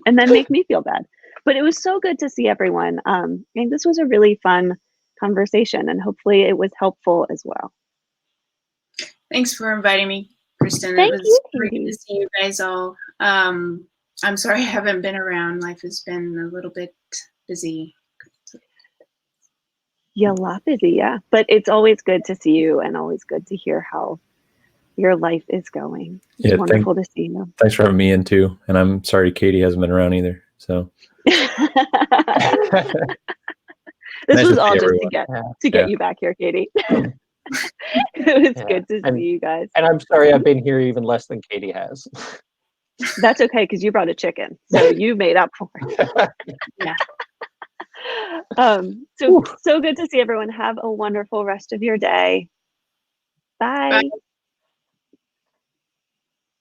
and then make me feel bad. But it was so good to see everyone. And this was a really fun conversation, and hopefully it was helpful as well. Thanks for inviting me, Kristen. Thank It was you, great Katie. to see you guys all. I'm sorry I haven't been around. Life has been a little bit busy. Yeah, a lot busy, yeah. But it's always good to see you and always good to hear how your life is going. It's wonderful to see you. Thanks for having me in too. And I'm sorry Katie hasn't been around either. So this was all just to get you back here, Katie. It was good to see you guys. And I'm sorry I've been here even less than Katie has. That's okay, because you brought a chicken, so you made up for it. Yeah. So good to see everyone. Have a wonderful rest of your day. Bye. Bye.